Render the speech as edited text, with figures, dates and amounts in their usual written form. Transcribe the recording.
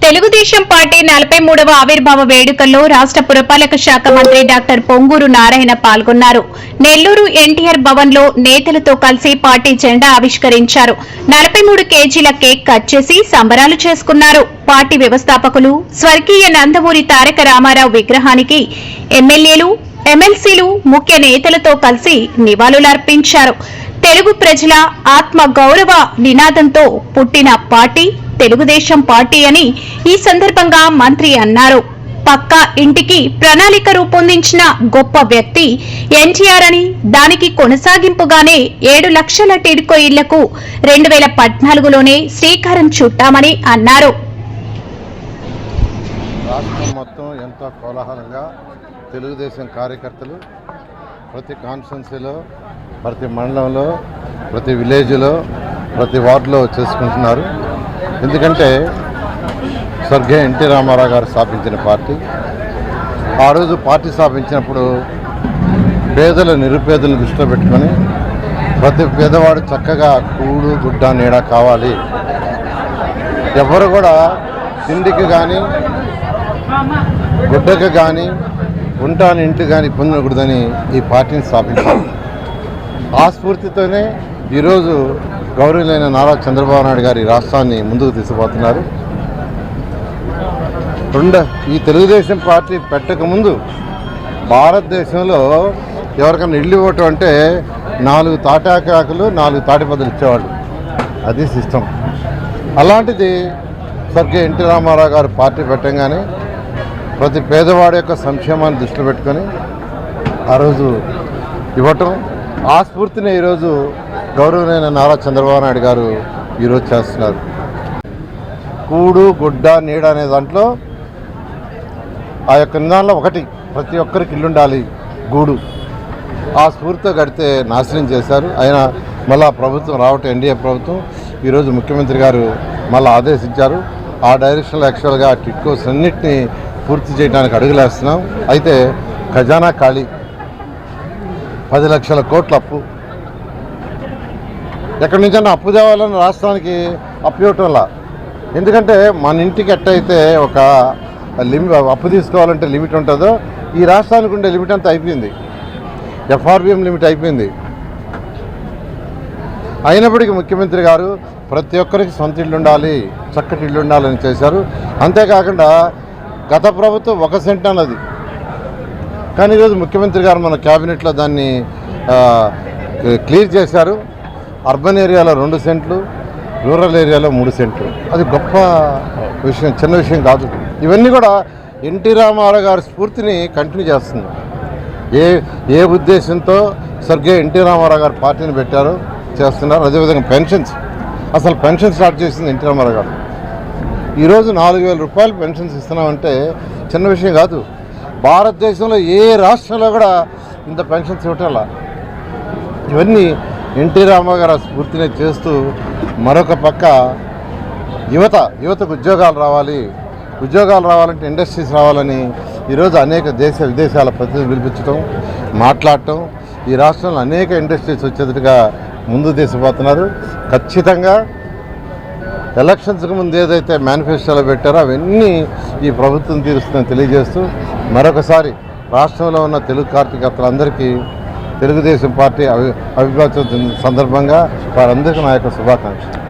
Telugu Desam party 43వ ఆవిర్భావ వేడుకల్లో రాష్ట్ర పురపాలక శాఖ మంత్రి డాక్టర్ పొంగూరు నారాయణ పాల్గొన్నారు. నెల్లూరు ఎన్టీఆర్ భవన్ లో నేతలతో కలిసి పార్టీ జెండా ఆవిష్కరించారు. 43 కేజీల కేక్ కట్ చేసి సంబరాలు చేసుకున్నారు. పార్టీ వ్యవస్థాపకులు స్వర్గీయ నందమూరి తారక రామారావు విగ్రహానికి ఎమ్మెల్యేలు, ఎమ్మెల్సీలు, ముఖ్య నేతలతో కలిసి నివాళులర్పించారు. తెలుగు ప్రజల ఆత్మ గౌరవ నినాదంతో పుట్టిన పార్టీ తెలుగుదేశం పార్టీ అని ఈ సందర్భంగా మంత్రి అన్నారు. పక్కా ఇంటికి ప్రణాళిక రూపొందించిన గొప్ప వ్యక్తి ఎన్టీఆర్ అని, దానికి కొనసాగింపుగానే 7 లక్షల టిడ్కో ఇళ్లకు 2014లోనే శ్రీకారం చుట్టామని అన్నారు. రాష్ట్రం మొత్తం ఎంతో కోలాహలంగా తెలుగుదేశం కార్యకర్తలు ప్రతి కాన్స్టిట్యున్సీలో, ప్రతి మండలంలో, ప్రతి విలేజ్లో, ప్రతి వార్డులో చేసుకుంటున్నారు. ఎందుకంటే స్వర్గీయ ఎన్టీ రామారావు గారు స్థాపించిన పార్టీ. ఆ రోజు పార్టీ స్థాపించినప్పుడు పేదలు, నిరుపేదలను దృష్టిలో పెట్టుకొని ప్రతి పేదవాడు చక్కగా కూడు, గుడ్డ, నీడ కావాలి, ఎవరు కూడా తిండికి కానీ గుడ్డకు కానీ ఉంటాని ఇంటి కానీ పొందకూడదని ఈ పార్టీని స్థాపించారు. ఆ స్ఫూర్తితోనే ఈరోజు గౌరవులైన నారా చంద్రబాబు నాయుడు గారి రాష్ట్రాన్ని ముందుకు తీసుకుపోతున్నారు. ఈ తెలుగుదేశం పార్టీ పెట్టకముందు భారతదేశంలో ఎవరికైనా ఇల్లు ఇవ్వటం అంటే 4 తాటాకాకులు 4 తాటిపదులు ఇచ్చేవాళ్ళు. అది సిస్టమ్. అలాంటిది స్వర్గీయ ఎన్టీ రామారావు గారు పార్టీ పెట్టంగానే ప్రతి పేదవాడి యొక్క సంక్షేమాన్ని దృష్టిలో పెట్టుకొని ఆ రోజు ఇవ్వటం, ఆ స్ఫూర్తిని ఈరోజు గౌరవనీయ నారా చంద్రబాబు నాయుడు గారు ఈరోజు చేస్తున్నారు. కూడు, గుడ్డ, నీడ అనే దాంట్లో ఆ యొక్క నిదానంలో ఒకటి, ప్రతి ఒక్కరికి ఇల్లు ఉండాలి, గూడు. ఆ స్ఫూర్తితో గడితే నాశనం చేశారు. ఆయన మళ్ళా ప్రభుత్వం రావటం, ఎన్డీఏ ప్రభుత్వం ఈరోజు ముఖ్యమంత్రి గారు మళ్ళీ ఆదేశించారు. ఆ డైరెక్షన్లో యాక్చువల్గా టిడ్కోస్ అన్నింటినీ పూర్తి చేయడానికి అడుగులేస్తున్నాం. అయితే ఖజానా ఖాళీ, 10 లక్షల కోట్ల అప్పు. ఎక్కడి నుంచైనా అప్పు తేవాలని రాష్ట్రానికి అప్పు ఇవ్వటంలా. ఎందుకంటే మన ఇంటికి ఎట్టయితే ఒక అప్పు తీసుకోవాలంటే లిమిట్ ఉంటుందో, ఈ రాష్ట్రానికి ఉండే లిమిట్ అంతా అయిపోయింది. ఎఫ్ఆర్బిఎం లిమిట్ అయిపోయింది. అయినప్పటికీ ముఖ్యమంత్రి గారు ప్రతి ఒక్కరికి సొంత ఇల్లు ఉండాలి, చక్కటి ఇల్లు ఉండాలని చేశారు. అంతేకాకుండా గత ప్రభుత్వం 1 సెంట్ అన్నది, కానీ ఈరోజు ముఖ్యమంత్రి గారు మన క్యాబినెట్లో దాన్ని క్లియర్ చేశారు. అర్బన్ ఏరియాలో 2 సెంట్లు, రూరల్ ఏరియాలో 3 సెంట్లు. అది గొప్ప విషయం, చిన్న విషయం కాదు. ఇవన్నీ కూడా ఎన్టీ రామారావు గారి స్ఫూర్తిని కంటిన్యూ చేస్తుంది. ఏ ఉద్దేశంతో స్వర్గీయ ఎన్టీ రామారావు గారు పార్టీని పెట్టారో చేస్తున్నారు. అదేవిధంగా పెన్షన్స్, అసలు పెన్షన్ స్టార్ట్ చేసింది ఎన్టీ రామారావు గారు. ఈరోజు 4,000 రూపాయలు పెన్షన్స్ ఇస్తున్నామంటే చిన్న విషయం కాదు. భారతదేశంలో ఏ రాష్ట్రంలో కూడా ఇంత పెన్షన్స్ ఇవ్వటంలా. ఇవన్నీ ఎన్టీ రామారావు గారు స్ఫూర్తిని చేస్తూ, మరొక పక్క యువతకు ఉద్యోగాలు రావాలంటే ఇండస్ట్రీస్ రావాలని ఈరోజు అనేక దేశ విదేశాల ప్రతినిధులు పిలిపించడం, మాట్లాడటం, ఈ రాష్ట్రంలో అనేక ఇండస్ట్రీస్ వచ్చేట్టుగా ముందు తీసుకుపోతున్నారు. ఖచ్చితంగా ఎలక్షన్స్కి ముందు ఏదైతే మేనిఫెస్టోలో పెట్టారో అవన్నీ ఈ ప్రభుత్వం తీరుస్తుందని తెలియజేస్తూ, మరొకసారి రాష్ట్రంలో ఉన్న తెలుగు కార్యకర్తలందరికీ తెలుగుదేశం పార్టీ అభిప్రాయం సందర్భంగా వారందరికీ నా యొక్క శుభాకాంక్షలు.